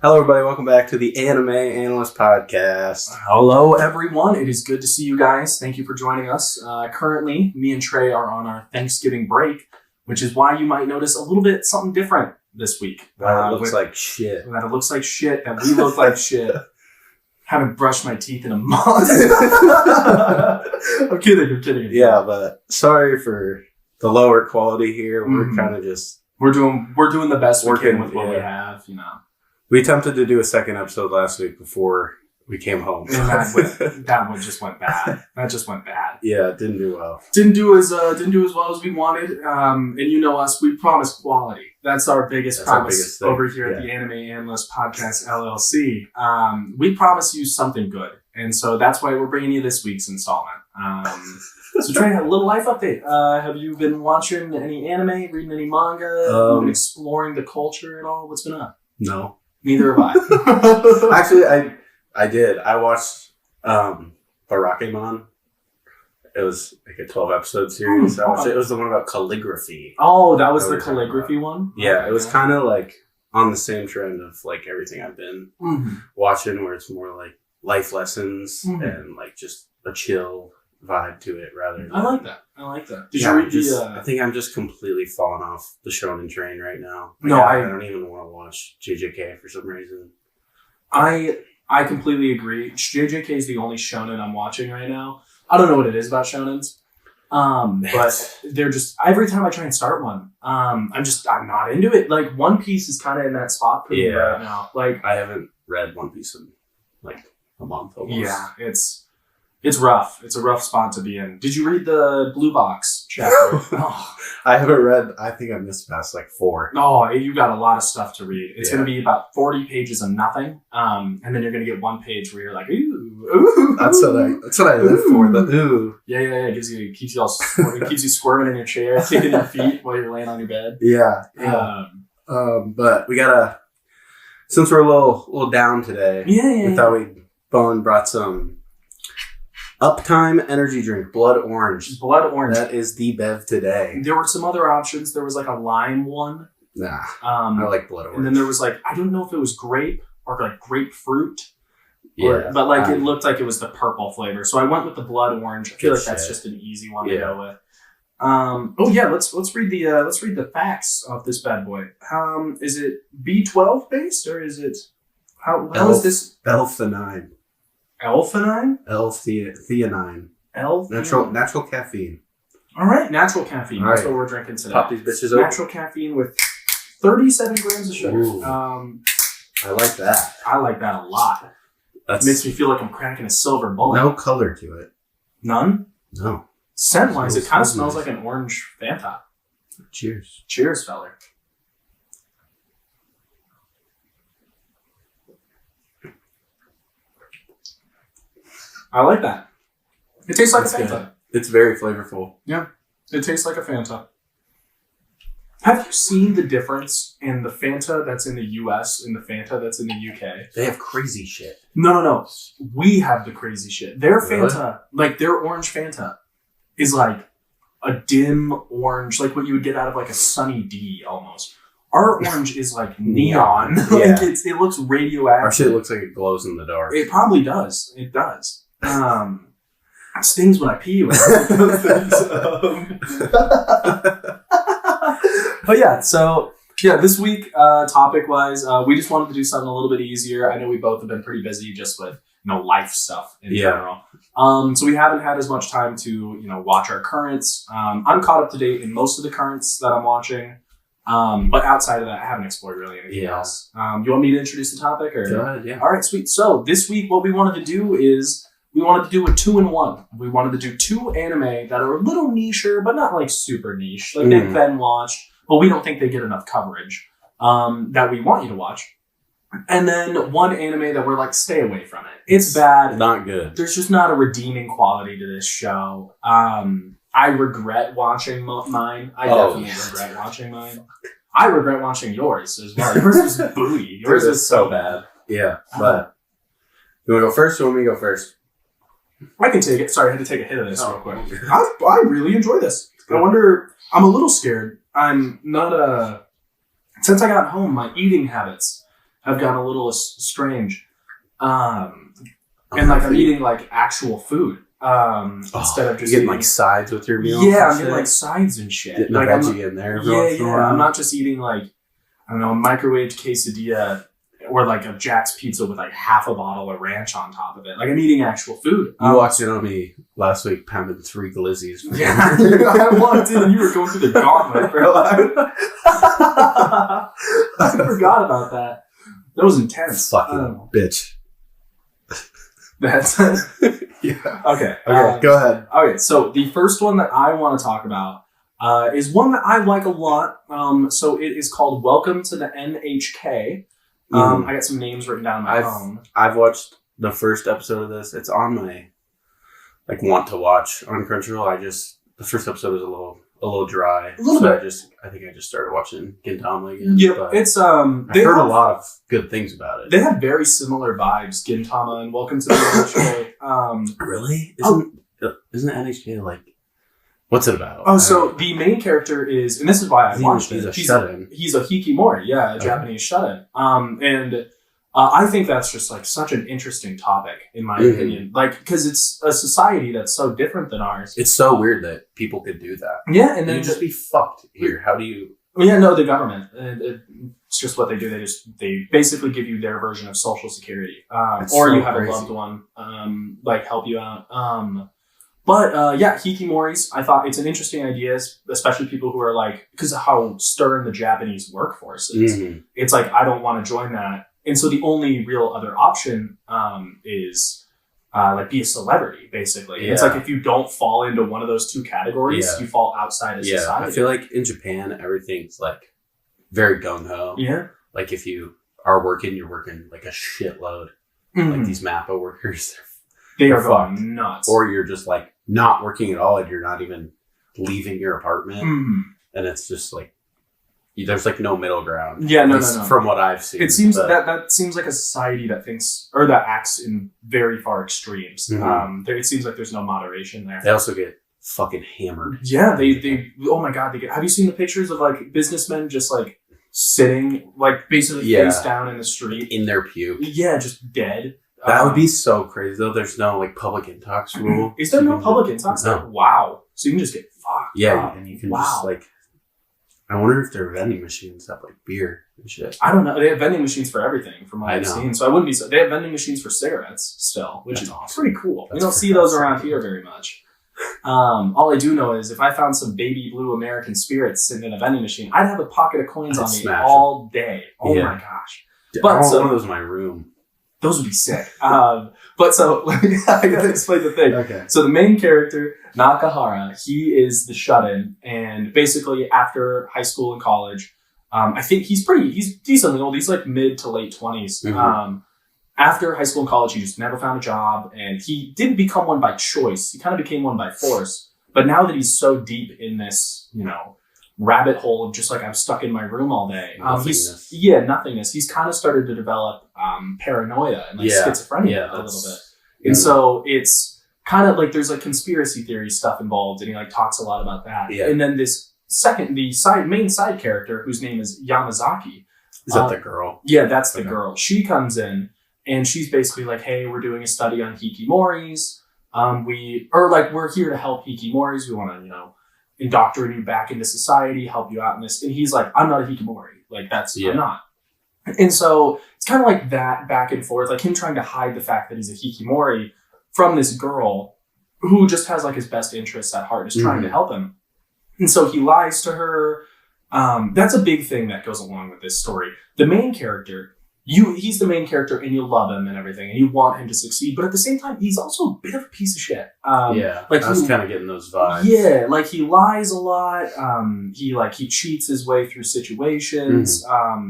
Hello, everybody. Welcome back to the Anime Analysts Podcast. Hello, everyone. It is good to see you guys. Thank you for joining us. Currently, me and Trey are on our Thanksgiving break, which is why you might notice a little bit something different this week. That looks like shit. That it looks like shit. That we look like shit. Haven't brushed my teeth in a month. I'm kidding. Yeah, but sorry for the lower quality here. We're kind of just... We're doing the best we can with what we have, you know. We attempted to do a second episode last week before we came home. And that one just went bad. That just went bad. Yeah, it didn't do well. Didn't do as well as we wanted. And you know us, we promise quality. That's our biggest promise over here at the Anime Analysts Podcast LLC. We promise you something good, and so that's why we're bringing you this week's installment. So Trey, a little life update. Have you been watching any anime, reading any manga, been exploring the culture at all? What's been up? No. Neither have I. Actually, I did. I watched Barakamon. It was like a 12-episode series. I watched it. It was the one about calligraphy. Oh, that was the calligraphy one? Yeah, it was kind of like on the same trend of like everything I've been watching, where it's more like life lessons and like just a chill vibe to it rather than... I like that. Did you read I think I'm just completely falling off the shonen train right now. Like, no, I don't even want to watch JJK for some reason. I completely agree. JJK is the only shonen I'm watching right now. I don't know what it is about shonens. But they're just, every time I try and start one, I'm not into it. Like One Piece is kind of in that spot for me right now. Like I haven't read One Piece in like a month almost. Yeah, it's rough. It's a rough spot to be in. Did you read the Blue Box chapter? I haven't read. I think I missed past like 4. Oh, you got a lot of stuff to read. It's going to be about 40 pages of nothing, and then you're going to get one page where you're like, ooh. That's what I live for. The ooh. Yeah. It keeps you squirming in your chair, kicking your feet while you're laying on your bed. Yeah. But we gotta, since we're a little down today. We thought Bowen brought some Uptime energy drink, Blood Orange. Blood Orange. That is the bev today. There were some other options. There was like a lime one. Nah, I like Blood Orange. And then there was like, I don't know if it was grape or like grapefruit. Yeah. But like it looked like it was the purple flavor. So I went with the Blood Orange. I feel like that's just an easy one to go with. Let's read the facts of this bad boy. Is it B12 based or is it how is this? L-theanine. L-theanine? L-theanine. L-theanine. Natural caffeine. All right, natural caffeine. All That's right. what we're drinking today. Pop these bitches open. Natural caffeine with 37 grams of sugar. Ooh. I like that. I like that a lot. That makes me feel like I'm cracking a silver bullet. No color to it. None? No. Scent-wise, it kind of smells like an orange Fanta. Cheers. Cheers, feller. I like that. It tastes like a Fanta. Good. It's very flavorful. Yeah, it tastes like a Fanta. Have you seen the difference in the Fanta that's in the US and the Fanta that's in the UK? They have crazy shit. No. We have the crazy shit. Their Fanta, like their orange Fanta, is like a dim orange, like what you would get out of like a Sunny D almost. Our orange is like neon. Like it looks radioactive. Our shit looks like it glows in the dark. It probably does. It does. It stings when I pee. But this week, topic-wise, we just wanted to do something a little bit easier. I know we both have been pretty busy just with life stuff in general. So we haven't had as much time to watch our currents. I'm caught up to date in most of the currents that I'm watching. But outside of that, I haven't explored really anything else. You want me to introduce the topic? Or? Go ahead, yeah. All right, sweet. So this week, what we wanted to do is we wanted to do a 2-in-1. We wanted to do 2 anime that are a little nicher, but not like super niche. Like they've been watched, but we don't think they get enough coverage that we want you to watch. And then 1 anime that we're like, stay away from it. It's bad. Not good. There's just not a redeeming quality to this show. I regret watching mine. I definitely regret watching mine. I regret watching yours as well. Yours was booty. Yours was so bad. Yeah, but you want to go first or want me to go first? I can take it. Sorry, I had to take a hit of this real quick. I really enjoy this. I wonder, I'm a little scared. I'm not since I got home, my eating habits have gotten a little strange. And like I'm eating like actual food instead of just getting like sides with your meal. Yeah, I'm getting like sides and shit. Getting like, a veggie in there. Yeah. I'm not just eating like, I don't know, a microwaved quesadilla or like a Jack's pizza with like half a bottle of ranch on top of it. Like I'm eating actual food. You walked in on me last week pounding 3 glizzies. Yeah, I walked in and you were going through the gauntlet, bro. I forgot about that. That was intense. Fucking bitch. That's yeah. Okay. Go ahead. Okay, so the first one that I want to talk about is one that I like a lot. So it is called Welcome to the NHK. I got some names written down on my phone. I've watched the first episode of this. It's on my like want to watch on Crunchyroll. The first episode was a little dry. A little bit. I think I just started watching Gintama again. Yeah, it's I've heard a lot of good things about it. They have very similar vibes, Gintama and Welcome to the NHK. Really? Isn't NHK like, what's it about? Oh, so the main character is, and this is why I watched it. He's a shut-in. He's a hikikomori, a Japanese shut-in. And I think that's just like such an interesting topic, in my opinion. Like, because it's a society that's so different than ours. It's so weird that people could do that. Yeah, and then just be fucked here. How do you? Yeah, no, the government. It's just what they do. They basically give you their version of Social Security, or so you have crazy. A loved one like help you out. But yeah, hikimoris. I thought it's an interesting idea, especially people who are like, because of how stern the Japanese workforce is. Mm-hmm. It's like I don't want to join that. And so the only real other option is like be a celebrity, basically. Yeah. It's like if you don't fall into one of those two categories, you fall outside of society. I feel like in Japan, everything's like very gung-ho. Yeah. Like if you are working, you're working like a shitload. Mm-hmm. Like these MAPPA workers, they are going nuts. Or you're just like not working at all and you're not even leaving your apartment. Mm-hmm. And it's just like, there's like no middle ground. Yeah, no. From what I've seen. It seems that seems like a society that thinks, or that acts in very far extremes. Mm-hmm. It seems like there's no moderation there. They also get fucking hammered. Yeah, they oh my God, have you seen the pictures of like businessmen just like sitting, like basically face down in the street? In their puke. Yeah, just dead. That would be so crazy though. There's no like public intox rule. Is there no public intox? No. Wow. So you can just get fucked. Yeah, and you can just like, I wonder if there are vending machines that have like beer and shit. I don't know. They have vending machines for everything from what I've seen. So I wouldn't be so. They have vending machines for cigarettes still, which is awesome. Pretty cool. We don't see those around here very much. All I do know is if I found some baby blue American spirits sitting in a vending machine, I'd have a pocket of coins on me all day. Oh my gosh. But I want one of those in my room. Those would be sick. But so I gotta explain the thing. Okay. So the main character, Nakahara, he is the shut-in, and basically after high school and college, I think he's decently old. He's like mid to late 20s. Mm-hmm. After high school and college, he just never found a job, and he didn't become one by choice. He kind of became one by force. But now that he's so deep in this, rabbit hole of just like I'm stuck in my room all day. Nothingness. Nothingness. He's kind of started to develop paranoia and like schizophrenia a little bit. And so it's kind of like there's like conspiracy theory stuff involved, and he like talks a lot about that. Yeah. And then the main side character, whose name is Yamazaki. Is that the girl? Yeah, that's the girl. She comes in and she's basically like, hey, we're doing a study on hikimoris. We're here to help hikimoris. We want to, indoctrinate you back into society, help you out in this. And he's like, I'm not a hikikomori. Like I'm not. And so it's kind of like that back and forth, like him trying to hide the fact that he's a hikikomori from this girl who just has like his best interests at heart and is trying to help him. And so he lies to her. That's a big thing that goes along with this story. The main character, he's the main character and you love him and everything and you want him to succeed, but at the same time, he's also a bit of a piece of shit. Like I was kind of getting those vibes. Yeah, like he lies a lot. He cheats his way through situations.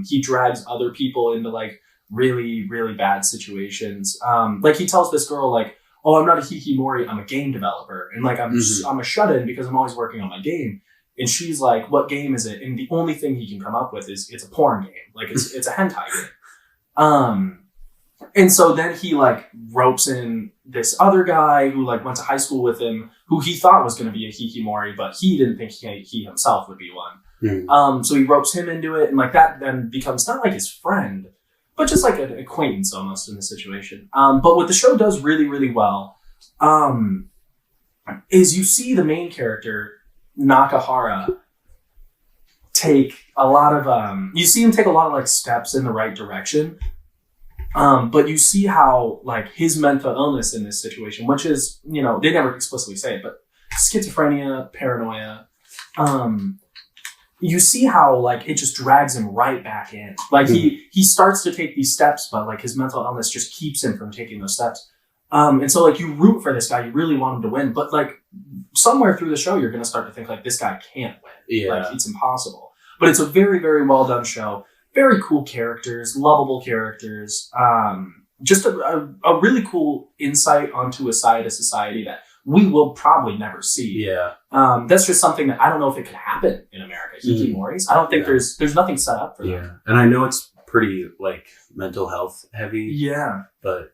He drags other people into like really, really bad situations. Like he tells this girl like, oh, I'm not a hikikomori, I'm a game developer. And like, I'm a shut-in because I'm always working on my game. And she's like, what game is it? And the only thing he can come up with is it's a porn game. Like it's a hentai game. And so then he like ropes in this other guy who like went to high school with him, who he thought was going to be a hikikomori, but he didn't think he himself would be one. So he ropes him into it, and like that then becomes not like his friend, but just like an acquaintance almost in this situation. But what the show does really, really well is you see the main character, Nakahara, take a lot of you see him take a lot of like steps in the right direction, but you see how like his mental illness in this situation, which is, you know, they never explicitly say it, but schizophrenia, paranoia, you see how like it just drags him right back in. Like he starts to take these steps, but like his mental illness just keeps him from taking those steps. And so like you root for this guy, you really want him to win, but like somewhere through the show, you're going to start to think like this guy can't win. Yeah. Like it's impossible. But it's a very, very well done show. Very cool characters, lovable characters. Just a really cool insight onto a side of society that we will probably never see. Yeah. That's just something that I don't know if it could happen in America. Hikimoris. I don't think there's nothing set up for them. Yeah. And I know it's pretty like mental health heavy. Yeah. But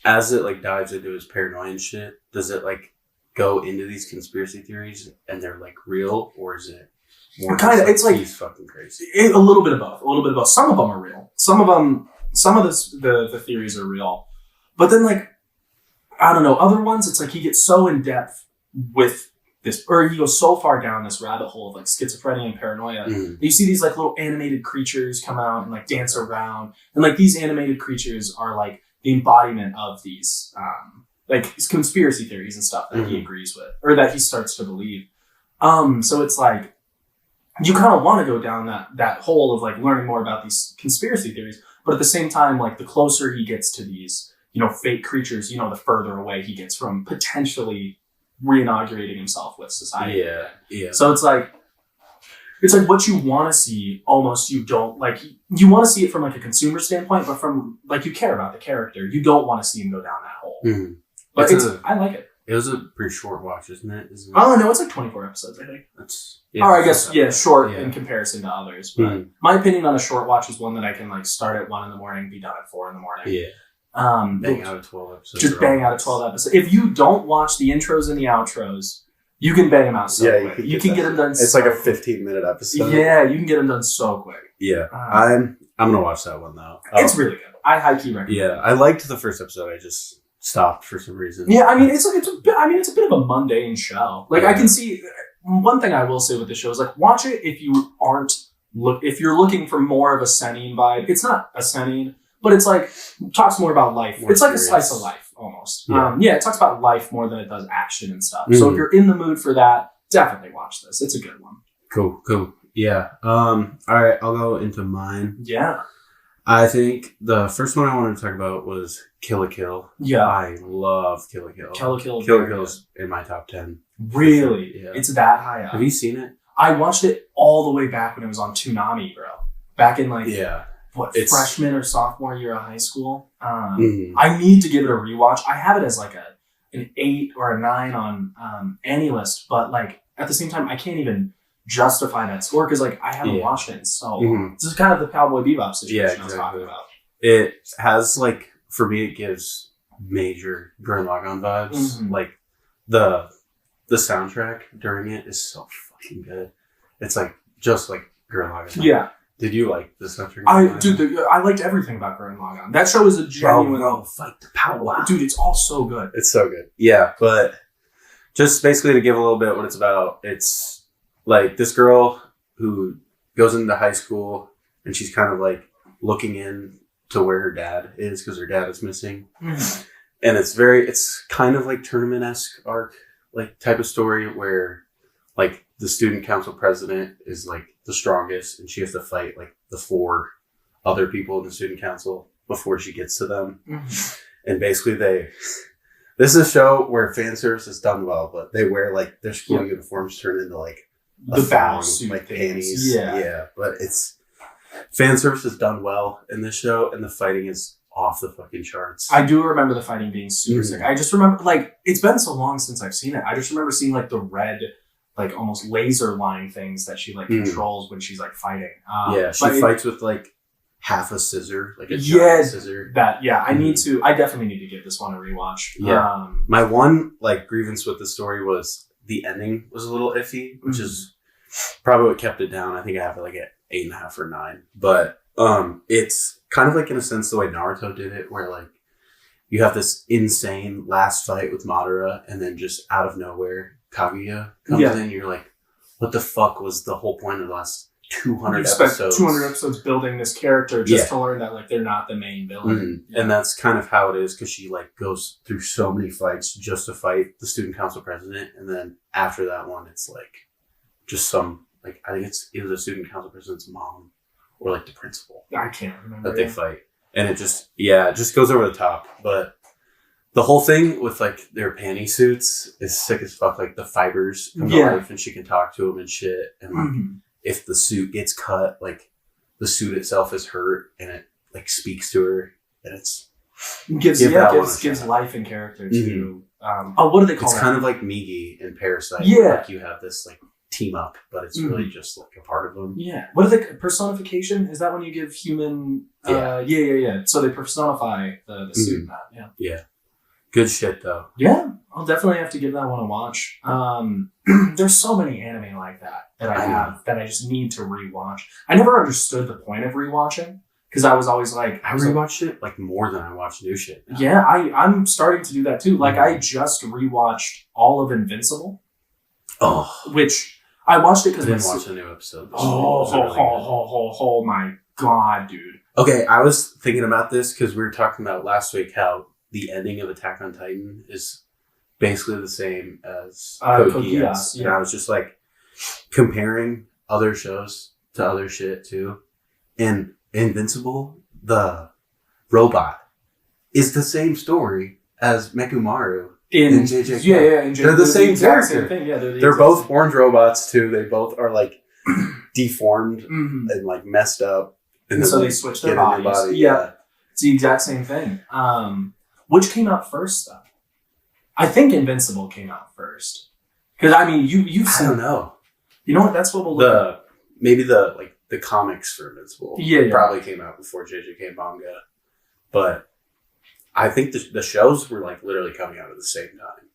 as it like dives into his paranoia and shit, does it like go into these conspiracy theories and they're like real, or is it more kind of? It's like he's fucking crazy. A little bit of both. A little bit of both. Some of them are real. Some of the theories are real, but then like I don't know, other ones it's like he gets so in depth with this, or he goes so far down this rabbit hole of like schizophrenia and paranoia. You see these like little animated creatures come out and like dance around, and like these animated creatures are like the embodiment of these like conspiracy theories and stuff that he agrees with, or that he starts to believe. So it's like you kind of want to go down that hole of like learning more about these conspiracy theories, but at the same time, like the closer he gets to these, you know, fake creatures, you know, the further away he gets from potentially reinaugurating himself with society. Yeah, yeah. So it's like what you want to see, almost you don't like. You want to see it from like a consumer standpoint, but from like you care about the character. You don't want to see him go down that hole. But I like it. It was a pretty short watch, isn't it? Oh no, it's like 24 episodes, I think. Or I guess short in comparison to others. But my opinion on a short watch is one that I can like start at 1 a.m, be done at 4 a.m. Yeah. Bang out of 12 episodes. Just bang out of 12 episodes. If you don't watch the intros and the outros, you can bang them out so quick. You can get them done. It's like a 15-minute episode. Yeah, you can get them done so quick. Yeah, I'm gonna watch that one though. It's really good. I high key recommend. Yeah, I liked the first episode. I just stopped for some reason. Yeah, I mean it's a bit of a mundane show. Like I can see one thing I will say with the show is like watch it if you if you're looking for more of a seinen vibe. It's not a seinen, but it's like talks more about life. It's like a slice of life almost. Yeah. It talks about life more than it does action and stuff. So if you're in the mood for that, definitely watch this. It's a good one. Cool. Yeah. All right, I'll go into mine. Yeah. I think the first one I wanted to talk about was Kill la Kill. Yeah. I love Kill la Kill. Kill la Kill. Kill la Kill's in my top 10. Really? Yeah. It's that high up. Have you seen it? I watched it all the way back when it was on Toonami, bro. Back in like freshman or sophomore year of high school. I need to give it a rewatch. I have it as like an 8 or a 9 on Analyst, but like at the same time, I can't even justify that score because like I haven't watched it in so long. This is kind of the Cowboy Bebop situation I was talking about. It has like, for me, it gives major Gurren Lagann vibes. Like the soundtrack during it is so fucking good. It's like just like Gurren Lagann. Yeah. Did you like the soundtrack? I liked everything about Gurren Lagann. That show is a genuine fight the power. Dude, it's all so good. It's so good. Yeah, but just basically to give a little bit what it's about, it's like this girl who goes into high school and she's kind of like looking in to where her dad is because her dad is missing. And it's kind of like tournament-esque arc, like type of story where like the student council president is like the strongest and she has to fight like the 4 other people in the student council before she gets to them. And basically this is a show where fan service is done well, but they wear like their school uniforms turn into like the battle suit, like panties. Yeah. But it's fan service is done well in this show, and the fighting is off the fucking charts. I do remember the fighting being super sick. I just remember like it's been so long since I've seen it. I just remember seeing like the red, like almost laser line things that she like controls when she's like fighting. She fights with like half a scissor, like a giant scissor. I definitely need to give this one a rewatch. Yeah. My one like grievance with the story was the ending was a little iffy, which is probably what kept it down. I think I have it like at 8.5 or 9. But It's kind of like in a sense the way Naruto did it, where like you have this insane last fight with Madara, and then just out of nowhere Kaguya comes in. You're like, what the fuck was the whole point of the last 200 episodes? 200 episodes building this character just to learn that like they're not the main villain. Mm-hmm. And that's kind of how it is, because she like goes through so many fights just to fight the student council president, and then after that one, it's like just some like I think it's either the student council president's mom or like the principal. I can't remember that they fight, and it just goes over the top. But the whole thing with like their panty suits is sick as fuck. Like the fibers come to life, and she can talk to them and shit. And like if the suit gets cut, like the suit itself is hurt, and it like speaks to her, and it's gives life and character to. What do they call it? It's kind of like Migi in Parasite. Yeah, like you have this like team up, but it's really just like a part of them. Yeah. What are they? Personification? Is that when you give human? Yeah. So they personify the suit. Yeah. Good shit though. Yeah, I'll definitely have to give that one a watch. There's so many anime like that that I just need to rewatch. I never understood the point of rewatching, because I was always like, I rewatched it like more than I watch new shit now. Yeah, I'm starting to do that too. Like I just rewatched all of Invincible. Which I watched it because I didn't watch the new episode. Oh my god, dude. Okay, I was thinking about this because we were talking about last week how the ending of Attack on Titan is basically the same as Code Geass. And I was just like comparing other shows to other shit too. And Invincible, the robot, is the same story as Mekumaru. In JJ. Yeah. They're the same character. Same thing. Yeah, they're both orange robots too. They both are like deformed and like messed up. And so they switch their bodies. Yeah. It's the exact same thing. Which came out first though? I think Invincible came out first. Because I mean you've seen, I don't know. You know what? That's what we'll look at. Maybe the comics for Invincible probably came out before JJK manga. But I think the shows were like literally coming out at the same time,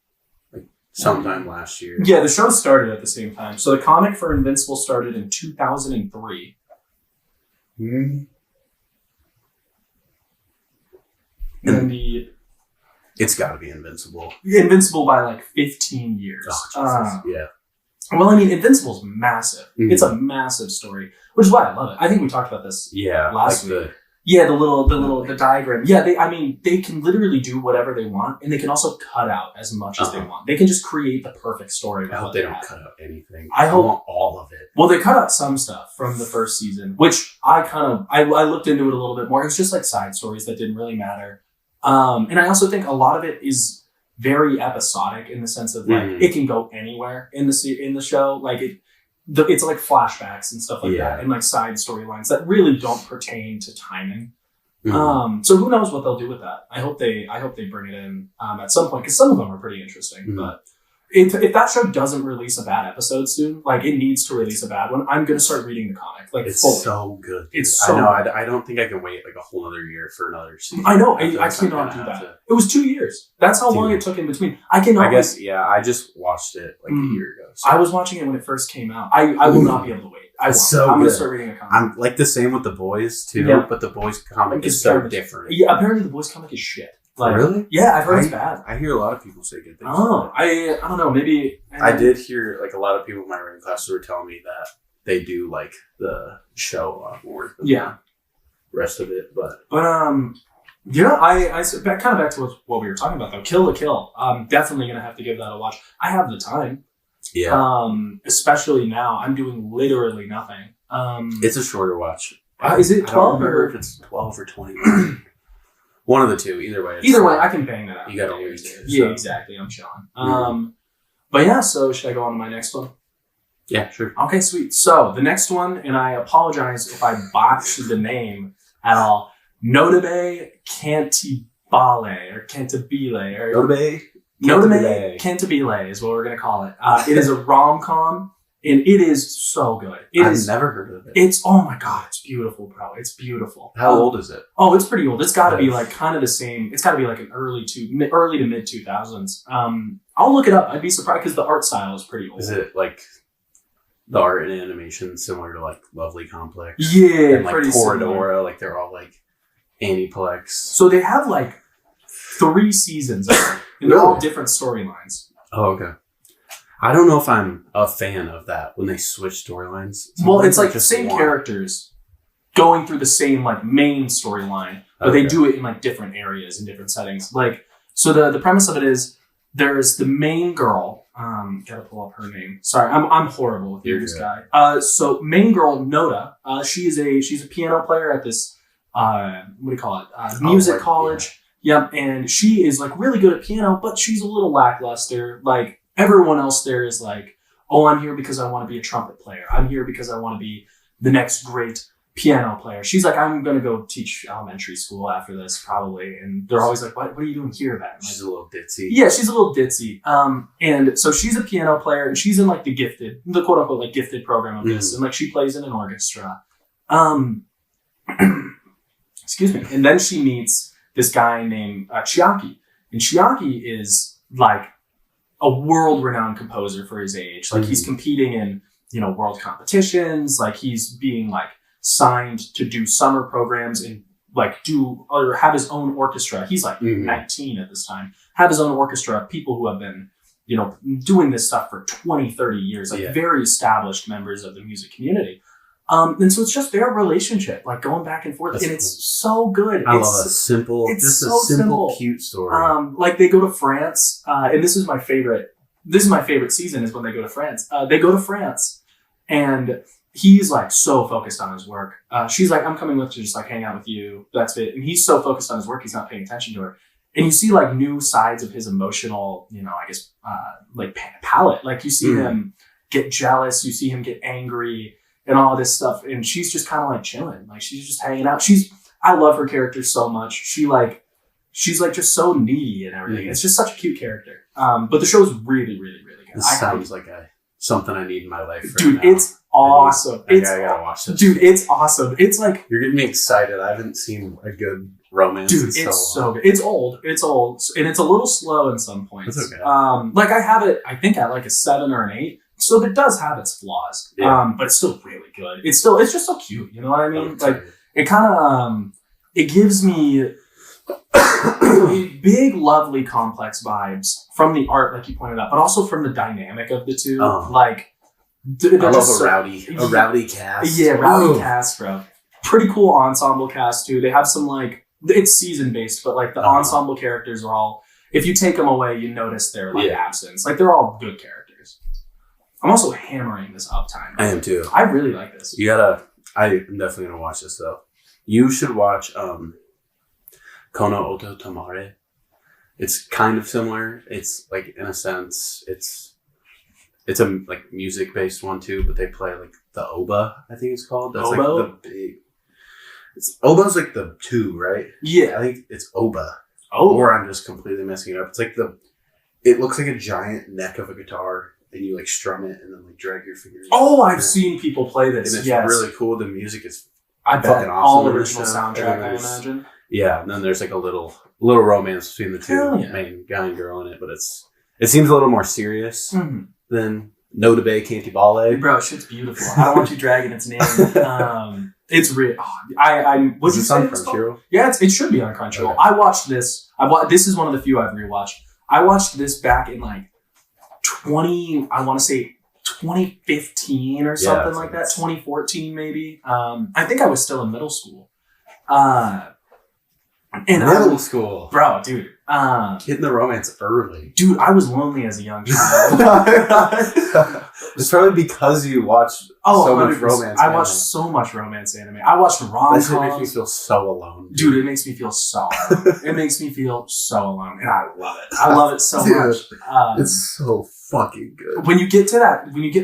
like sometime last year. Yeah, the show started at the same time. So the comic for Invincible started in 2003. And it's got to be Invincible. Invincible by like 15 years. Oh, Jesus. Well, I mean, Invincible's massive. It's a massive story, which is why I love it. I think we talked about this last week. The diagram. Yeah, they can literally do whatever they want, and they can also cut out as much as they want. They can just create the perfect story. I hope they don't cut out anything. I want all of it. Well, they cut out some stuff from the first season, which I looked into it a little bit more. It's just like side stories that didn't really matter. And I also think a lot of it is very episodic in the sense of like it can go anywhere in the show. Like it's like flashbacks and stuff like that, and like side storylines that really don't pertain to timing. So who knows what they'll do with that? I hope they bring it in at some point, because some of them are pretty interesting. But if that show doesn't release a bad episode soon, like it needs to release a bad one, I'm gonna start reading the comic. Like it's fully. So good. It's so. I know. I don't think I can wait like a whole other year for another season. I know. I cannot do that. It was 2 years. That's how long it took in between. I guess. I just watched it like a year ago. So. I was watching it when it first came out. I will not be able to wait. I'm gonna start reading a comic. I'm like the same with The Boys too, but The Boys comic is so different. Yeah, apparently The Boys comic is shit. Like, really? Yeah, I've heard it's bad. I hear a lot of people say good things. Oh, I don't know. Maybe I did hear like a lot of people in my writing classes were telling me that they do like the show a lot more than the rest of it. But I kind of back to what we were talking about though. Kill la Kill. I'm definitely gonna have to give that a watch. I have the time. Yeah. Especially now, I'm doing literally nothing. It's a shorter watch. Is it 12? I don't remember if it's 12 or 20. One of the two. Either way. I can bang that out. You got a week. Yeah, exactly. I'm chilling. But yeah, so should I go on to my next one? Yeah, sure. Okay, sweet. So the next one, and I apologize if I botched the name at all. Notabe Cantabile or Cantabile or Notabe Cantabile is what we're gonna call it. It is a rom-com. And it is so good. I've never heard of it. It's, oh my God, it's beautiful, bro. It's beautiful. How old is it? Oh, it's pretty old. It's got to be like kind of the same. It's got to be like an early to mid 2000s. I'll look it up. I'd be surprised because the art style is pretty old. Is it like the art and animation similar to like Lovely Complex. Yeah, and like Toradora, like they're all like Aniplex. So they have like 3 seasons of it, and they're all different storylines. Oh, okay. I don't know if I'm a fan of that when they switch storylines. Well, it's like the same characters going through the same like main storyline, but they do it in like different areas and different settings. Like, so the premise of it is there's the main girl. Gotta pull up her name. Sorry, I'm horrible with this guy. So main girl Noda, she's a piano player at this what do you call it? Music college. Yeah. Yep, and she is like really good at piano, but she's a little lackluster. Like everyone else there is like, oh, I'm here because I want to be a trumpet player. I'm here because I want to be the next great piano player. She's like, I'm going to go teach elementary school after this probably. And they're always like, what are you doing here, Ben? Like, she's a little ditzy. Yeah, she's a little ditzy. And so she's a piano player and she's in like the quote unquote like gifted program of this. And like she plays in an orchestra. Excuse me. And then she meets this guy named Chiaki. And Chiaki is like a world-renowned composer for his age. Like he's competing in, world competitions. Like he's being like signed to do summer programs and like have his own orchestra. He's like 19 at this time. Have his own orchestra of people who have been, doing this stuff for 20, 30 years. Like very established members of the music community. And so it's just their relationship, like going back and forth. And it's so good. I love a simple, cute story. Like they go to France, and this is my favorite season is when they go to France. They go to France and he's like so focused on his work. She's like, I'm coming with to just like hang out with you. That's it. And he's so focused on his work, he's not paying attention to her. And you see like new sides of his emotional, like palette. Like you see him get jealous, you see him get angry, and all this stuff. And she's just kind of like chilling. Like she's just hanging out. I love her character so much. She's like just so needy and everything. It's just such a cute character. But the show's really, really, really good. This sounds like something I need in my life. Dude, it's awesome. I gotta watch this. Dude, it's awesome. It's like, you're getting me excited. I haven't seen a good romance. Dude, it's so good. It's old, and it's a little slow in some points. That's okay. Like I have it, I think at like a 7 or an 8. So it does have its flaws, but it's still really good. It's just so cute. You know what I mean? Like it kind of, it gives me big, lovely, complex vibes from the art, like you pointed out, but also from the dynamic of the two. Like, I love a rowdy cast. Yeah, rowdy cast, bro. Pretty cool ensemble cast too. They have some like, it's season based, but like the ensemble characters are all, if you take them away, you notice their like absence. Like they're all good characters. I'm also hammering this Uptime. I am too. I really like this. I'm definitely gonna watch this though. You should watch Kono Oto Tamare. It's kind of similar. It's like in a sense, it's a like music based one too, but they play like the oba, I think it's called. That's oboe? Like the big. Oboe's like the 2, right? Yeah, I think it's oba. Oh, or I'm just completely messing it up. It's like it looks like a giant neck of a guitar. And you like strum it and then like drag your fingers. Oh, I've seen people play this. And it's really cool. The music is fucking awesome. All original soundtrack, I imagine. Yeah, and then there's like a little romance between the two main guy and girl in it, but it seems a little more serious than No Debate Canty Ballet. Bro, shit's beautiful. I don't want you dragging its name. It's real. Was it on Crunchyroll? Yeah, it should be on Crunchyroll. Okay. I watched this. This is one of the few I've rewatched. I watched this back in like 2015 or something like that. 2014 maybe. I think I was still in middle school. Middle school, bro, dude. Hitting the romance early, dude. I was lonely as a young child. It's probably because you watched so much romance. I watched so much romance anime. I watched rom-coms. That makes me feel so alone, dude. It makes me feel so alone. It makes me feel so alone, and I love it. I love it so much. It's so fucking good. When you get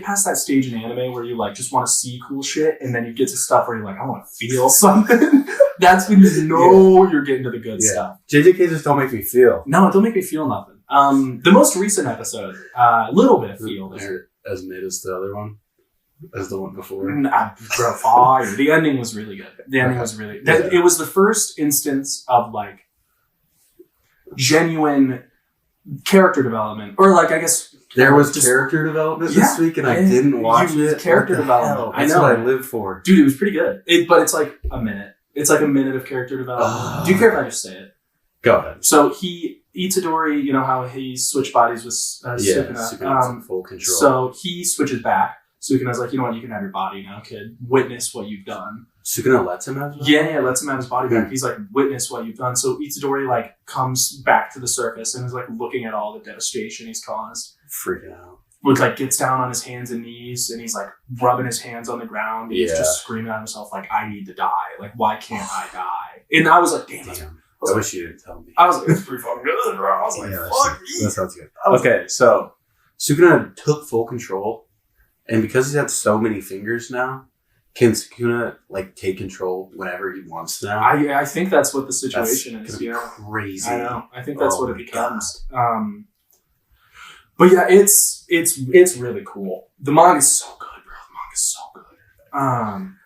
past that stage in anime where you like just want to see cool shit, and then you get to stuff where you're like, I want to feel something. That's when you know you're getting to the good stuff. JJK just don't make me feel. No, it don't make me feel nothing. The most recent episode, a little bit of feel. As mid as the other one? As the one before? Bro, fire. The ending was really good. The ending was really good. It was the first instance of like genuine character development, or like I guess There was character development this week, and I didn't watch it. Character development. That's what I live for. Dude, it was pretty good. But it's like a minute. It's like a minute of character development. Do you care if I just say it? Go ahead. So Itadori, you know how he switched bodies with Sukuna. Sukuna's full control. So he switches back. Sukuna's like, you know what, you can have your body now, kid. Witness what you've done. Sukuna lets him have his body? Yeah, lets him have his body back. He's like, witness what you've done. So Itadori like comes back to the surface and is like looking at all the devastation he's caused. Freaking out. With like gets down on his hands and knees and he's like rubbing his hands on the ground. And he's just screaming at himself like, I need to die. Like, why can't I die? And I was like, damn. I wish you didn't tell me. I was like, it's pretty fucking good, bro. I was like, fuck me. That sounds good. Okay, so Sukuna took full control, and because he's had so many fingers now, can Sukuna like take control whenever he wants now? I think that's what the situation is. Gonna be crazy. I know. I think that's what it becomes. But yeah, it's really cool. The manga's so good, bro. The manga's so good.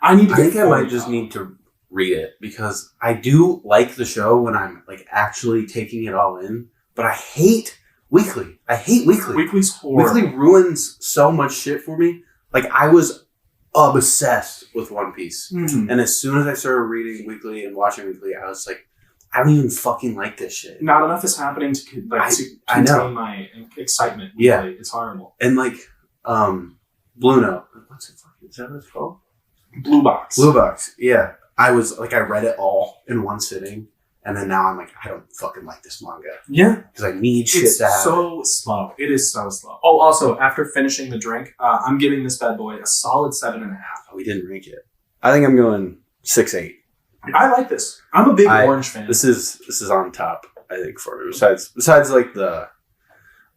I think I might just need to read it because I do like the show when I'm like actually taking it all in, but I hate weekly. Weekly's horrible. Weekly ruins so much shit for me. Like I was obsessed with One Piece, and as soon as I started reading weekly and watching weekly, I was like, I don't even fucking like this shit. Not enough is happening to contain my excitement. Yeah, it's horrible. And like, Blue Note. What's it fucking? Is that what it's called? Blue Box. Blue Box. Yeah. I was like, I read it all in one sitting, and then now I'm like, I don't fucking like this manga. Yeah, because I need shit to happen. It's so slow. It is so slow. Oh, also, after finishing the drink, I'm giving this bad boy a solid 7.5. Oh, we didn't rank it. I think I'm going 6.8. I like this. I'm a big orange fan. This is on top, I think, for me. Besides like the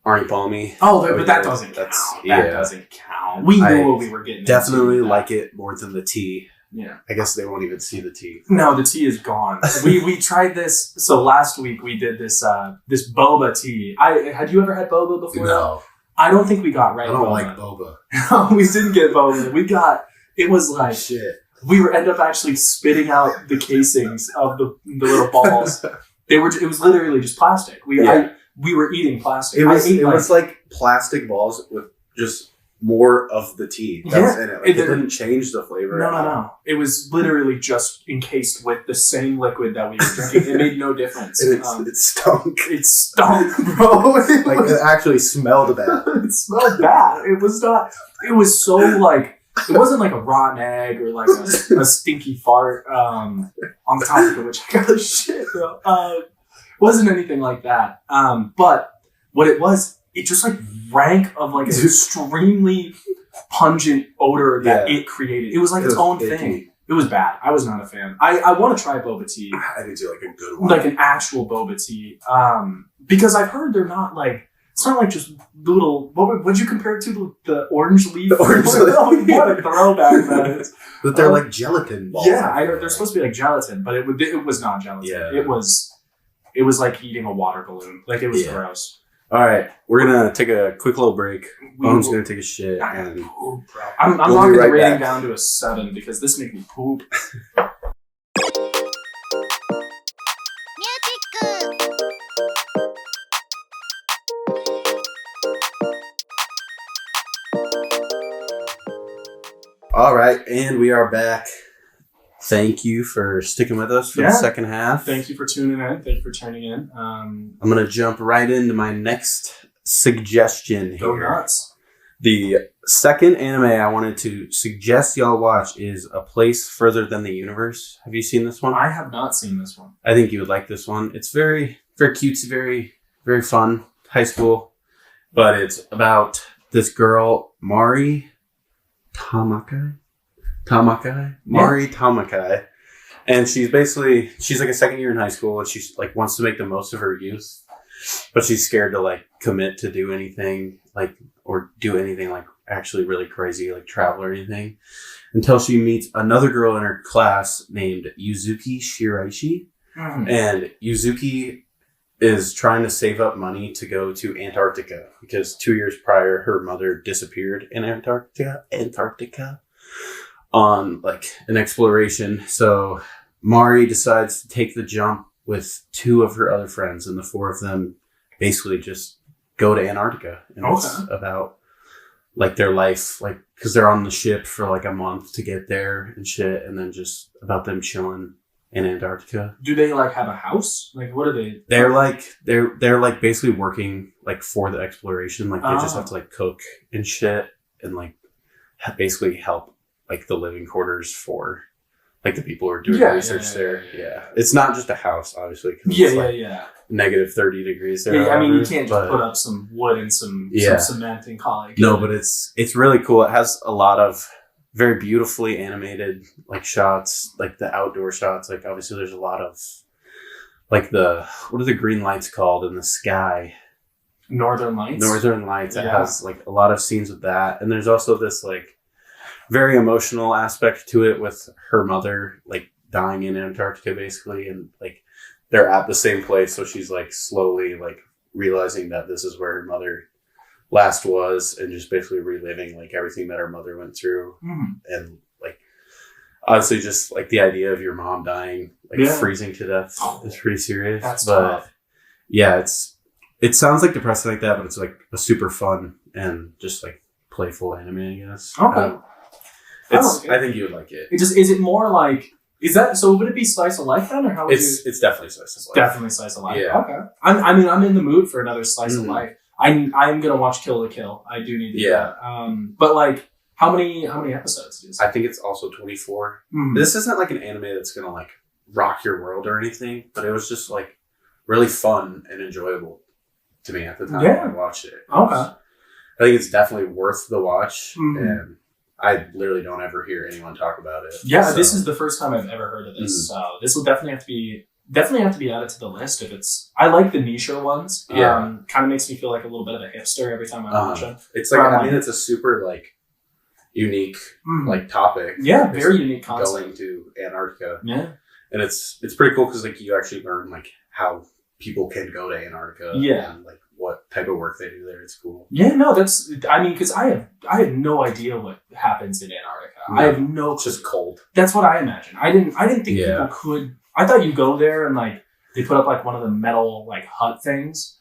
Arnie Palmy. Oh, but that doesn't count. That doesn't count. We knew what we were getting. Definitely like it more than the tea. Yeah, I guess they won't even see the tea. No, the tea is gone. we tried this. So last week we did this this boba tea. Had you ever had boba before? No, I don't think we got right. I don't like boba. No, we didn't get boba. It was like shit. We ended up actually spitting out the casings of the little balls. It was literally just plastic. We were eating plastic. It was like plastic balls with just more of the tea that was in it. Like, it didn't change the flavor. No. It was literally just encased with the same liquid that we were drinking. It made no difference. It stunk. It stunk, bro. It actually smelled bad. It smelled bad. It was not. It was so like. It wasn't like a rotten egg or like a stinky fart on the top of it, which I got shit, bro. It wasn't anything like that. But what it was, it just like rank of like an extremely pungent odor that it created. It was like its own thing. It was bad. I was not a fan. I want to try boba tea. I need to like a good one. Like an actual boba tea. Because I've heard they're not like, it's not like just the little, what would you compare it to? The orange leaf? The orange leaf. What a throwback that is. But they're like gelatin balls. Yeah, they're supposed to be like gelatin, but it was not gelatin. Yeah. It was like eating a water balloon. Like it was gross. All right, we're gonna take a quick little break. Bone's gonna take a shit, and poop, bro. I'm knocking the rating down to a 7 because this makes me poop. All right, and we are back. Thank you for sticking with us for the second half. Thank you for tuning in. Thank you for tuning in. I'm going to jump right into my next suggestion here. Go nuts. The second anime I wanted to suggest y'all watch is A Place Further Than the Universe. Have you seen this one? I have not seen this one. I think you would like this one. It's very, very cutesy, very, very fun. High school. But it's about this girl, Mari Tamakai. Mari Tamakai. And she's like a second year in high school, and she's like wants to make the most of her youth, but she's scared to like commit to do anything like actually really crazy, like travel or anything, until she meets another girl in her class named Yuzuki Shiraishi. And Yuzuki is trying to save up money to go to Antarctica because 2 years prior her mother disappeared in Antarctica on like an exploration. So Mari decides to take the jump with 2 of her other friends, and the 4 of them basically just go to Antarctica. And it's about like their life, like, because they're on the ship for like a month to get there and shit, and then just about them chilling in Antarctica. Do they like have a house? Like, what are they? They're like basically working like for the exploration. Like they just have to like cook and shit and like basically help like the living quarters for like the people who are doing research there. Yeah. It's not just a house, obviously. Yeah. Negative 30 degrees there. Yeah, I mean, you can't just put up some wood and some cement and call it. No, but it's really cool. It has a lot of very beautifully animated like shots, like the outdoor shots. Like obviously there's a lot of like what are the green lights called in the sky? Northern Lights. It has like a lot of scenes with that. And there's also this like very emotional aspect to it with her mother like dying in Antarctica basically, and like they're at the same place, so she's like slowly like realizing that this is where her mother last was, and just basically reliving like everything that her mother went through. And like honestly just like the idea of your mom dying like freezing to death is pretty serious. That's tough. Yeah, it sounds like depressing like that, but it's like a super fun and just like playful anime, I guess. I think you would like it. Is it more like, is that, so would it be slice of life then, or how would it's definitely slice of life. Definitely slice of life. Yeah. Okay. I'm in the mood for another slice of life. I'm gonna watch Kill la Kill. I do need to do that. But like, how many episodes is it? I think it's also 24. This isn't like an anime that's gonna like rock your world or anything, but it was just like really fun and enjoyable to me at the time when I watched it. I think it's definitely worth the watch, and I literally don't ever hear anyone talk about it. Yeah, so. This is the first time I've ever heard of this. So this will definitely have to be added to the list if it's. I like the nicher ones. Yeah, kind of makes me feel like a little bit of a hipster every time I watch them. It's like I mean, it's a super like unique like topic. Yeah, very unique concept. Going to Antarctica. Yeah, and it's pretty cool because like you actually learn like how people can go to Antarctica. Yeah, and like what type of work they do there. It's cool. Yeah, no, because I have no idea what happens in Antarctica. No, I have no. It's just cold. That's what I imagine. I didn't think people could. I thought you go there and like they put up like one of the metal like hut things,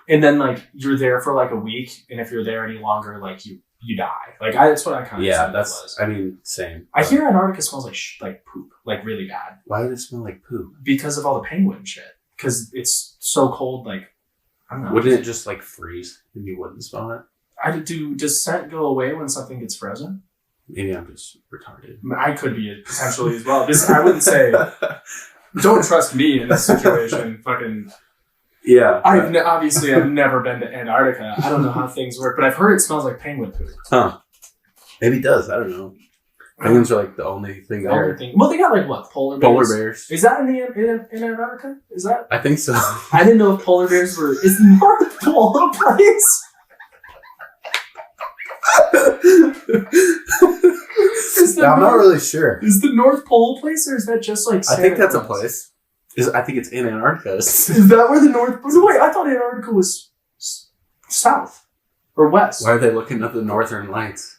and then like you're there for like a week, and if you're there any longer, like you die. Like that's what I kind of was. I mean, same. I hear Antarctica smells like poop, like really bad. Why does it smell like poop? Because of all the penguin shit. Because it's so cold, like. I don't know. Wouldn't it just like freeze and you wouldn't smell it? Does scent go away when something gets frozen? Maybe I'm just retarded. I could be potentially as well. I wouldn't say. Don't trust me in this situation. Fucking. Yeah. I've never been to Antarctica. I don't know how things work, but I've heard it smells like penguin poop. Huh. Maybe it does. I don't know. Penguins are like the only thing there. Well, they got like what? Polar bears? Polar bears. Is that in Antarctica? Is that? I think so. I didn't know if polar bears were. Is the North Pole a place? I'm not really sure. Is the North Pole a place, or is that just like? I think that's a place. I think it's in Antarctica. Is that where the North Pole? No, wait, I thought Antarctica was south or west. Why are they looking at the Northern Lights?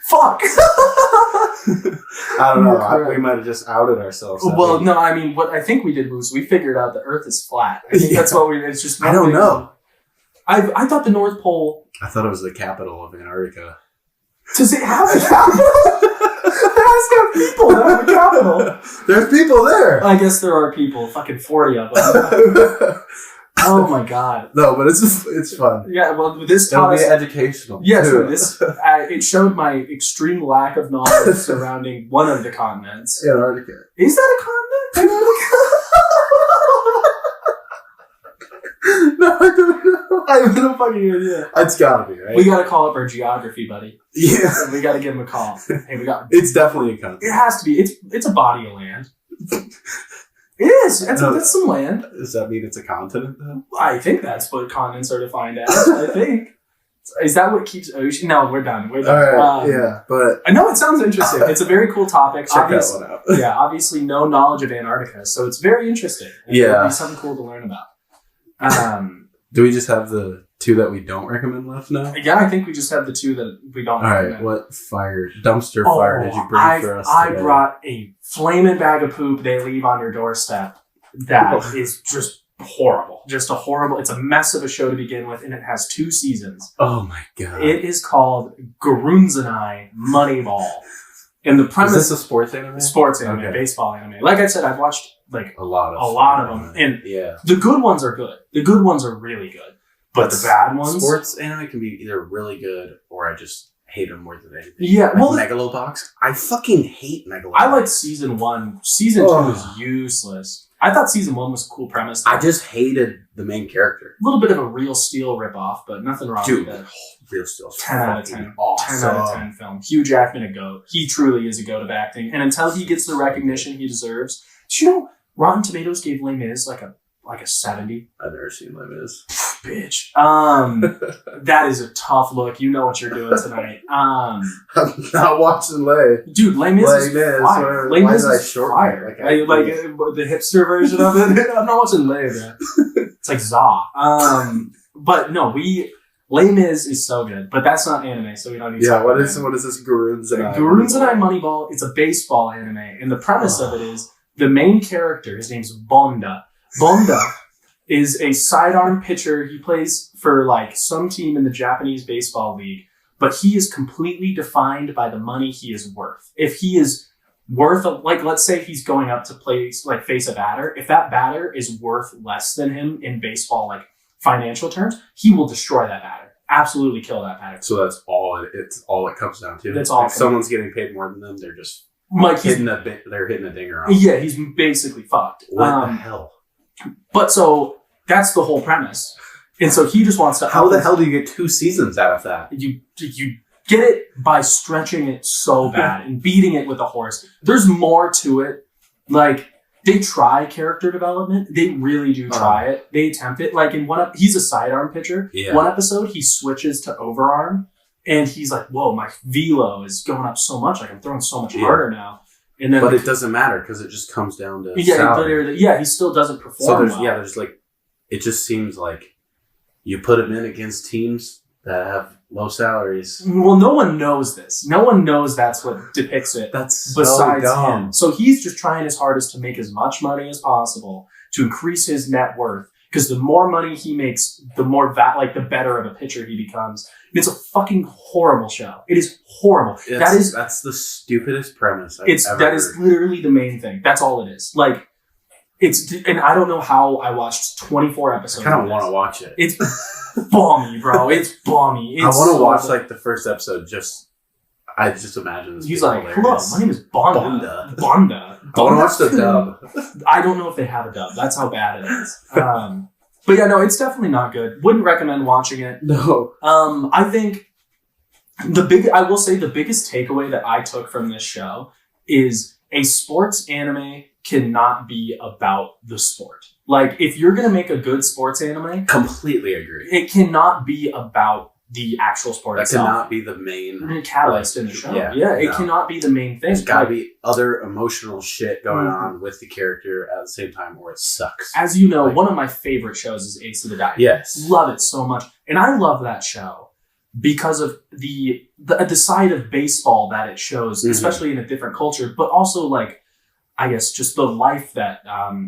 Fuck! I don't know. We might have just outed ourselves. Well, no, I mean, what I think we did was we figured out the Earth is flat. I think that's what we did. It's just I don't know. I thought the North Pole... I thought it was the capital of Antarctica. Does it have a capital? It has to have people that have a capital. There's people there. I guess there are people. Fucking 40 of them. Oh my god! No, but it's fun. Yeah, well, this it'll be educational. Yes, it showed my extreme lack of knowledge surrounding one of the continents. Antarctica. Is that a continent? No, I don't know. I have no fucking idea. It's gotta be, right? We gotta call up our geography buddy. Yeah, we gotta give him a call. Hey, It's definitely a continent. It has to be. It's a body of land. It is. That's some land. Does that mean it's a continent, though? I think that's what continents are defined as. I think. Is that what keeps ocean? No, we're done. All right, yeah, but... I know it sounds interesting. It's a very cool topic. Check that one out. Yeah, obviously no knowledge of Antarctica, so it's very interesting. It'll be something cool to learn about. Do we just have the two that we don't recommend left now? Yeah, I think we just have the two that we don't recommend. All right, what dumpster fire did you bring for us today? I brought a flaming bag of poop they leave on your doorstep that is just horrible. Just a horrible. It's a mess of a show to begin with, and it has 2 seasons. Oh my god! It is called Gurunzanai Moneyball, and the premise. Is this a sports anime? Sports anime, baseball anime. Like I said, I've watched like a lot of them, and the good ones are good. The good ones are really good, but the bad ones. Sports anime can be either really good or I just hate them more than anything. Yeah, like Megalobox. I fucking hate Megalobox. I like season 1. Season 2 is useless. I thought season 1 was a cool premise. I just hated the main character. A little bit of a Real Steel ripoff, but nothing wrong with that. Real Steel. 10 out of 10. Awesome. 10 out of 10 film. Hugh Jackman a GOAT. He truly is a GOAT of acting. And until he gets the recognition he deserves, do you know Rotten Tomatoes gave Les Mis like a 70? I've never seen Les Mis. Bitch. That is a tough look. You know what you're doing tonight. I'm not watching Les. Dude, Les Mis is fire. Les Mis is fire. Like the hipster version of it. I'm not watching Les, man. It's like Za. But no, Les Mis is so good. But that's not anime, so we don't need to talk about what is this Gurunzanai? Gurunzanai Moneyball. It's a baseball anime. And the premise of it is the main character, his name's Bonda. Bonda is a sidearm pitcher. He plays for like some team in the Japanese baseball league, but he is completely defined by the money he is worth. If he is worth, like, let's say he's going up to face a batter. If that batter is worth less than him in baseball, like financial terms, he will destroy that batter. Absolutely kill that batter. So that's all it comes down to. That's all. If someone's getting paid more than them, they're just they're hitting a dinger on. Yeah, he's basically fucked. What the hell? But so that's the whole premise. And so he just wants to... How the hell do you get 2 seasons out of that? You get it by stretching it so bad and beating it with a horse. There's more to it. Like, they try character development. They really do try it. They attempt it. Like, he's a sidearm pitcher. Yeah. One episode, he switches to overarm. And he's like, whoa, my velo is going up so much. Like, I'm throwing so much harder now. And then, but it doesn't matter because it just comes down to salary. He still doesn't perform well. There's like, it just seems like you put him in against teams that have low salaries. Well, no one knows this. No one knows that's what depicts it. That's besides so dumb. him. So he's just trying his hardest to make as much money as possible to increase his net worth. Because the more money he makes, the more the better of a pitcher he becomes. It's a fucking horrible show. It is horrible. That's the stupidest premise I've ever heard. Is literally the main thing. That's all it is. Like, and I don't know how I watched 24 episodes. I kind of want to watch it. It's balmy, bro. It's balmy. I want to watch like the first episode. I just imagine this. He's like, hello, my name is Bonda. Bonda. I want to watch the dub. I don't know if they have a dub. That's how bad it is. But yeah, no, it's definitely not good. Wouldn't recommend watching it. No. I think I will say the biggest takeaway that I took from this show is a sports anime cannot be about the sport. Like, if you're going to make a good sports anime... Completely agree. It cannot be about the actual sport itself. That cannot be the main... catalyst in the show. It cannot be the main thing. There's got to be other emotional shit going on with the character at the same time, or it sucks. As you know, one of my favorite shows is Ace of the Diamond. Yes. Love it so much. And I love that show because of the side of baseball that it shows, especially in a different culture, but also, like, I guess just the life that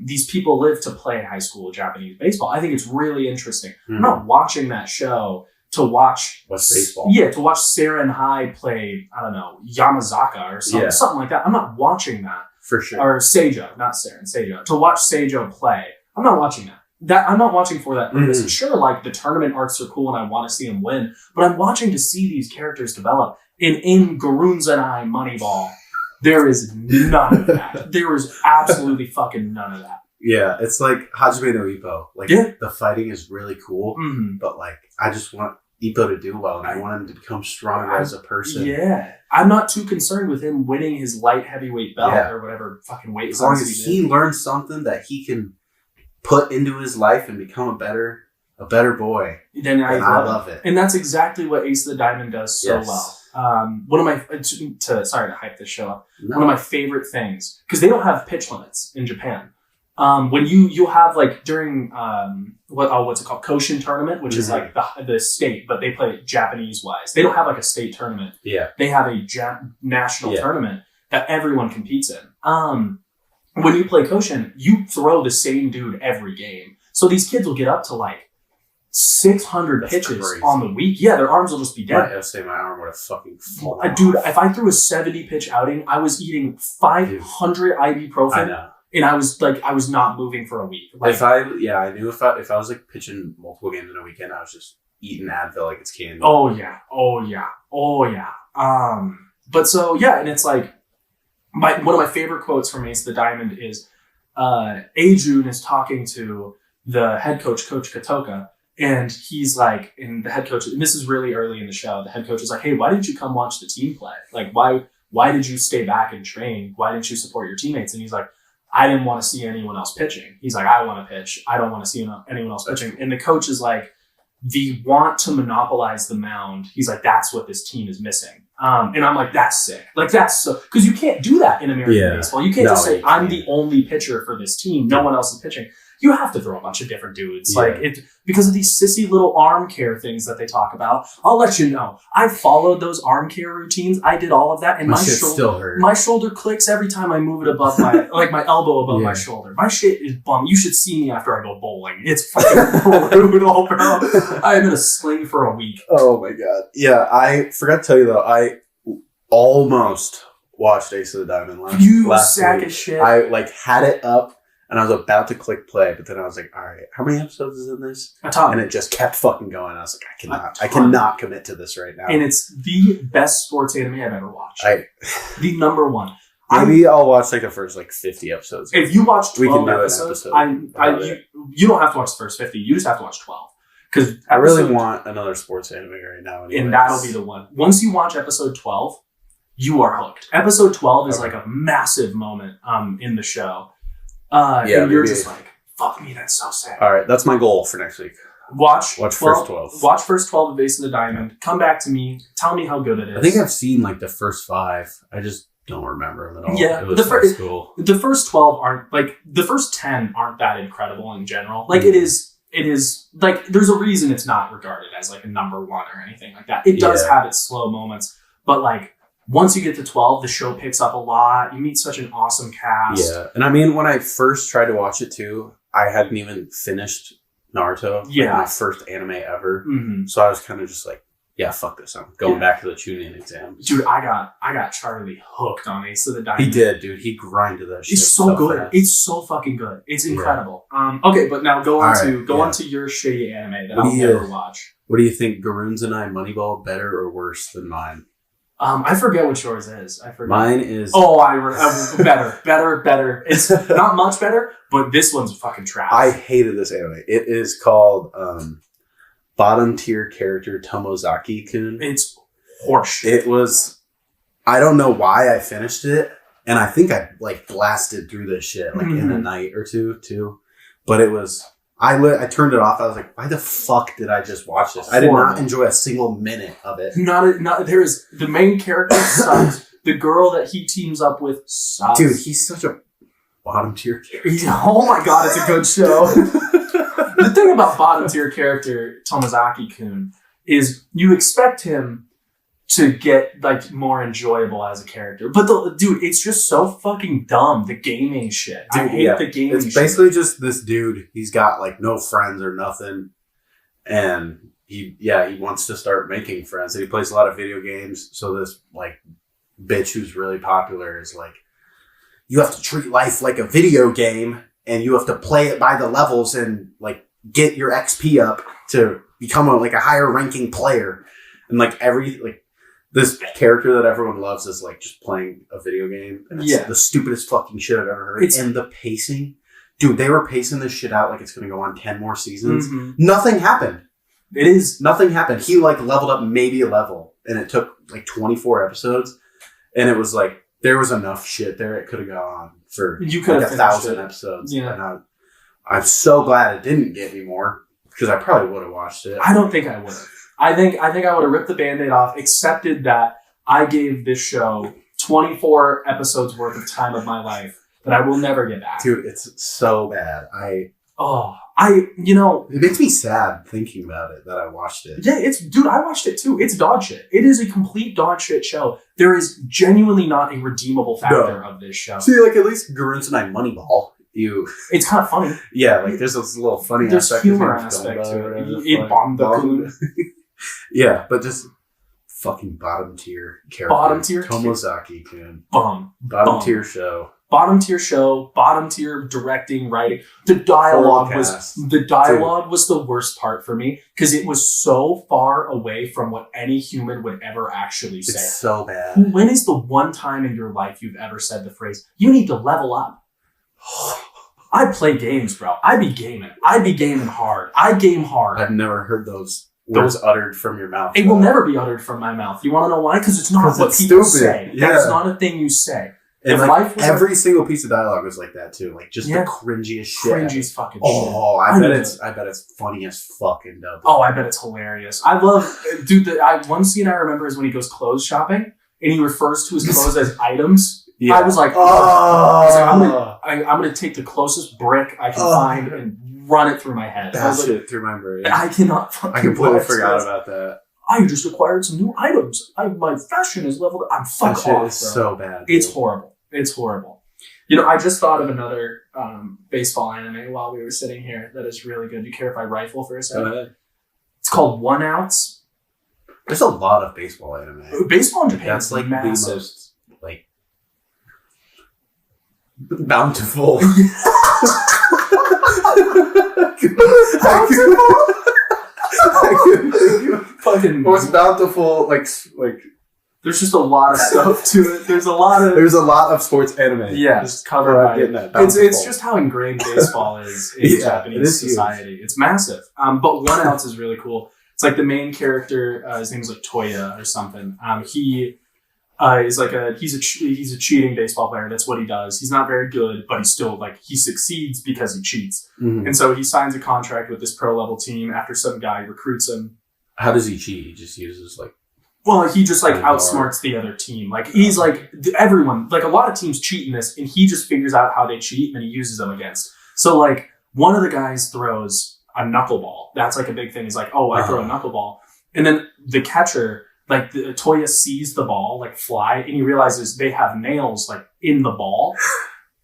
these people live to play high school Japanese baseball. I think it's really interesting. I'm not watching that show to watch... What's baseball? Yeah, to watch Sarah and Hai play, I don't know, Yamazaka or something like that. I'm not watching that. For sure. Or Seijo, not Sarah and Seijo. To watch Seijo play, I'm not watching that. I'm not watching for that purpose. Sure, like, the tournament arcs are cool and I want to see them win, but I'm watching to see these characters develop. And in Gurunzanai Moneyball, there is none of that. There is absolutely fucking none of that. Yeah, it's like Hajime no Ippo. Like, the fighting is really cool, but, like, I just want Ippo to do well, and I want him to become stronger as a person. Yeah. I'm not too concerned with him winning his light heavyweight belt or whatever fucking weight. As long as he learns something that he can put into his life and become a better boy, then I love it. And that's exactly what Ace of the Diamond does so well. One of my sorry to hype this show up. No. One of my favorite things, because they don't have pitch limits in Japan. When you'll have, like, during what's it called, Koshin tournament, which is like the state, but they play it Japanese wise. They don't have like a state tournament. Yeah, they have a national tournament that everyone competes in. When you play Koshin, you throw the same dude every game. So these kids will get up to like 600 pitches on the week. Yeah, their arms will just be dead. My arm would have fucking fallen off. Dude, if I threw a 70 pitch outing, I was eating 500 ibuprofen. I know. And I was not moving for a week. Like, I knew if I was like pitching multiple games in a weekend, I was just eating Advil like it's candy. Oh yeah. But so yeah, and it's like one of my favorite quotes from Ace the Diamond is Ajun is talking to the head coach, Coach Katoka, and he's like, and the head coach, and this is really early in the show, the head coach is like, hey, why didn't you come watch the team play? Like, why did you stay back and train? Why didn't you support your teammates? And he's like, I didn't want to see anyone else pitching. He's like, I want to pitch. I don't want to see anyone else pitching. And the coach is like, the want to monopolize the mound. He's like, that's what this team is missing. And I'm like, that's sick. Like, that's so, because you can't do that in American baseball. You can't just say, I'm the only pitcher for this team. No one else is pitching. You have to throw a bunch of different dudes. Like, because of these sissy little arm care things that they talk about. I'll let you know. I followed those arm care routines. I did all of that. And my still hurt. My shoulder clicks every time I move it above my, like my elbow above my shoulder. My shit is bum. You should see me after I go bowling. It's fucking brutal, bro. I am in a sling for a week. Oh my God. Yeah, I forgot to tell you though, I almost watched Ace of the Diamond last sack week. Of shit. I like had it up. And I was about to click play, but then I was like, all right, how many episodes is in this? A ton. And it just kept fucking going. I was like, I cannot commit to this right now. And it's the best sports anime I've ever watched. The number one. Maybe I'll watch like the first like 50 episodes. If you watch 12 episodes, you don't have to watch the first 50. You just have to watch 12. Because I really want another sports anime right now. Anyways. And that'll be the one. Once you watch episode 12, you are hooked. Episode 12 is like a massive moment in the show. And you're just like, fuck me, that's so sad. All right, that's my goal for next week. Watch first 12. Watch first 12 of Ace of the Diamond. Come back to me. Tell me how good it is. I think I've seen like the first 5. I just don't remember them at all. Yeah, it was cool. The first 12 aren't like the first 10 aren't that incredible in general. Like it is like there's a reason it's not regarded as like a number 1 or anything like that. It does have its slow moments, but like once you get to 12, the show picks up a lot. You meet such an awesome cast. Yeah. And I mean, when I first tried to watch it too, I hadn't even finished Naruto. Yeah. Like my first anime ever. Mm-hmm. So I was kind of just like, yeah, fuck this. I'm going back to the Chunin exam. Dude, I got Charlie hooked on Ace of the Diamond. He did, dude. He grinded that shit. It's so good. Fast. It's so fucking good. It's incredible. Okay, but now go on to your shitty anime that I'll never watch. What do you think? Garoons and I Moneyball better or worse than mine? I forget what yours is. I forget. Mine is... better. It's not much better, but this one's fucking trash. I hated this anime. It is called Bottom Tier Character Tomozaki-kun. It's horseshit. It was... I don't know why I finished it, and I think I like blasted through this shit like in a night or two, too. But it was... I turned it off. I was like, why the fuck did I just watch this? I did not enjoy a single minute of it. The main character sucks. The girl that he teams up with sucks. Dude, he's such a bottom tier character. Oh my God, it's a good show. The thing about bottom tier character Tomozaki-kun is you expect him to get like more enjoyable as a character. But dude, it's just so fucking dumb. The gaming shit. Dude, I hate the gaming shit. It's basically just this dude. He's got like no friends or nothing. And he wants to start making friends. And he plays a lot of video games. So this like bitch who's really popular is like, you have to treat life like a video game and you have to play it by the levels and like get your XP up to become a higher ranking player. And like this character that everyone loves is like just playing a video game. And it's the stupidest fucking shit I've ever heard. And the pacing. Dude, they were pacing this shit out like it's going to go on 10 more seasons. Mm-hmm. Nothing happened. Nothing happened. He like leveled up maybe a level. And it took like 24 episodes. And it was like, there was enough shit there. It could have gone on for like 1,000 episodes. Yeah. And I'm so glad it didn't get me more. Because I probably would have watched it. I don't think I would have. I think I would have ripped the Band-Aid off, accepted that I gave this show 24 episodes worth of time of my life that I will never get back. Dude, it's so bad. It makes me sad thinking about it that I watched it. Yeah, I watched it too. It's dog shit. It is a complete dog shit show. There is genuinely not a redeemable factor of this show. See, like at least Garoons and I Moneyball. It's kind of funny. Yeah, like there's this little funny there's humor aspect to it. It bombed the coon. Yeah, but just fucking bottom tier character. Bottom tier Tomozaki, man. Bottom tier show. Bottom tier show, bottom tier directing, writing. The dialogue was the worst part for me because it was so far away from what any human would ever actually say. It's so bad. When is the one time in your life you've ever said the phrase, "You need to level up"? I play games, bro. I be gaming hard. I game hard. I've never heard those words uttered from your mouth. It will never be uttered from my mouth. You want to know why? Because it's not what people say. Yeah. That's not a thing you say. And like every single piece of dialogue was like that too. Like just the cringiest shit. Cringiest fucking shit. Oh, I bet it's funny as fucking double. Oh, I bet it's hilarious. I love, dude. One scene I remember is when he goes clothes shopping and he refers to his clothes as items. Yeah. I was like, I'm gonna take the closest brick I can find and run it through my head. That shit through my brain. I cannot. I completely forgot about that. I just acquired some new items. My fashion is leveled up. I'm fucked off, bro. So bad. Dude. It's horrible. It's horrible. You know, I just thought of another baseball anime while we were sitting here that is really good. Do you care if I rifle for a second? Go ahead. It's called 1 Ounce. There's a lot of baseball anime. Baseball in Japan That's like massive. The most like bountiful. Fucking most bountiful, like. There's just a lot of stuff to it. There's a lot of sports anime. Yeah, just covered by it. It's just how ingrained baseball is in Japanese society. It's massive. But 1 Ounce is really cool. It's like the main character. His name is like Toya or something. He is like he's a cheating baseball player. That's what he does. He's not very good, but he's still like he succeeds because he cheats. Mm-hmm. And so he signs a contract with this pro level team after some guy recruits him. How does he cheat? He just uses like. Well, he just like outsmarts the other team. Like he's like everyone. Like a lot of teams cheat in this, and he just figures out how they cheat and he uses them against. So like one of the guys throws a knuckleball. That's like a big thing. He's like, oh, I throw a knuckleball, and then the catcher, like Toya, sees the ball like fly, and he realizes they have nails like in the ball.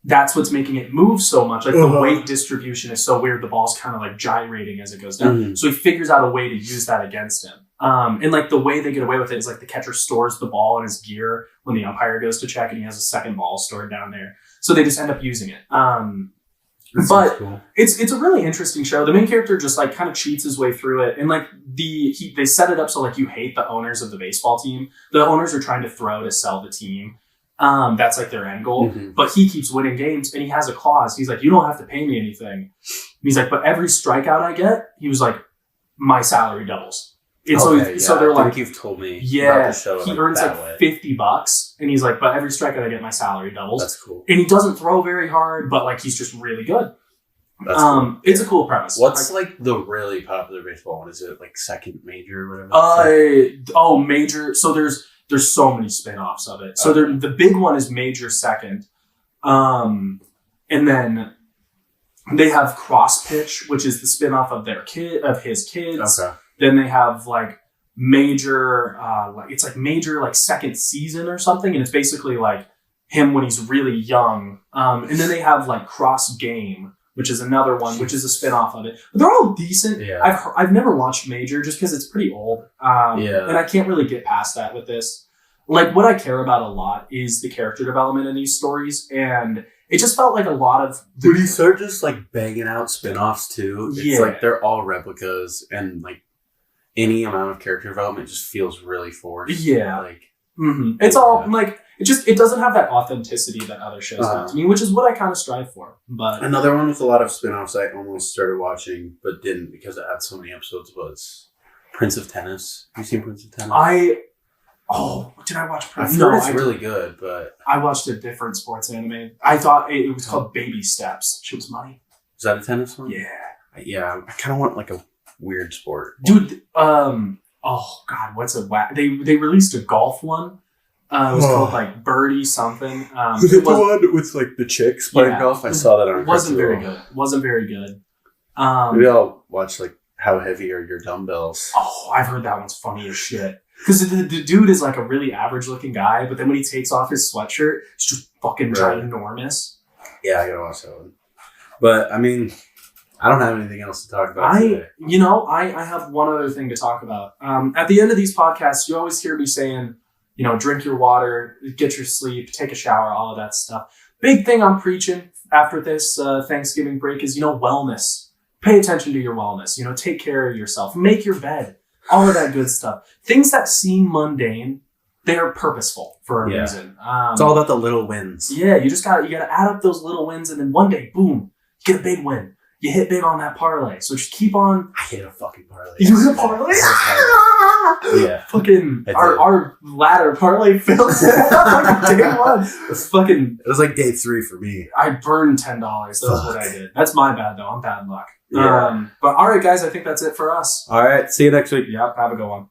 That's what's making it move so much. Like the weight distribution is so weird. The ball's kind of like gyrating as it goes down. Mm-hmm. So he figures out a way to use that against him. And like the way they get away with it is like the catcher stores the ball in his gear when the umpire goes to check, and he has a second ball stored down there. So they just end up using it. But cool. It's a really interesting show. The main character just like kind of cheats his way through it, and like they set it up so like you hate the owners of the baseball team. The owners are trying to throw to sell the team. That's like their end goal. Mm-hmm. But he keeps winning games, and he has a clause. He's like, you don't have to pay me anything. And he's like, but every strikeout I get, he was like, my salary doubles. And so they're like, you've told me. Yeah, about the show he earns like $50, and he's like, but every strikeout I get, my salary doubles. That's cool. And he doesn't throw very hard, but like he's just really good. That's cool. It's a cool premise. What's like the really popular baseball one? Is it like Second Major or whatever? Major. So there's so many spin-offs of it. So the big one is Major Second. And then they have Cross Pitch, which is the spin-off of his kids. Okay. Then they have like Major, it's like Major like second season or something, and it's basically like him when he's really young. And then they have like Cross Game, which is another one, which is a spin-off of it. But they're all decent. Yeah. I've never watched Major just because it's pretty old. And I can't really get past that with this. Like what I care about a lot is the character development in these stories, and it just felt like a lot of... When you start just like banging out spin-offs too, it's like they're all replicas, and like any amount of character development just feels really forced. Yeah. Like it's all like it doesn't have that authenticity that other shows have to me, which is what I kind of strive for. But another one with a lot of spin-offs I almost started watching but didn't because it had so many episodes was Prince of Tennis. Have you seen Prince of Tennis? Did I watch Prince? I heard it's really good, but I watched a different sports anime. I thought it was called Baby Steps. She was money. Is that a tennis one? Yeah. Yeah, I kind of want like a weird sport. Dude, oh god, what's a whack? They released a golf one. It was called like Birdie something. Was it the one with like the chicks playing golf? I saw that on. Wasn't very good. Maybe I'll watch like How Heavy Are Your Dumbbells? Oh, I've heard that one's funny as shit. Because the dude is like a really average looking guy, but then when he takes off his sweatshirt, it's just fucking ginormous. Yeah, I gotta watch that one. But I mean, I don't have anything else to talk about today. I have one other thing to talk about. At the end of these podcasts, you always hear me saying, drink your water, get your sleep, take a shower, all of that stuff. Big thing I'm preaching after this Thanksgiving break is, wellness. Pay attention to your wellness. Take care of yourself. Make your bed. All of that good stuff. Things that seem mundane, they're purposeful for a reason. It's all about the little wins. Yeah, you gotta add up those little wins, and then one day, boom, you get a big win. You hit big on that parlay. So just keep on. I hit a fucking parlay. You hit a parlay? Yeah. Fucking our ladder parlay failed day one. It was like day 3 for me. I burned $10. That's what I did. That's my bad though. I'm bad luck. Yeah. But all right, guys, I think that's it for us. All right. See you next week. Yep. Have a good one.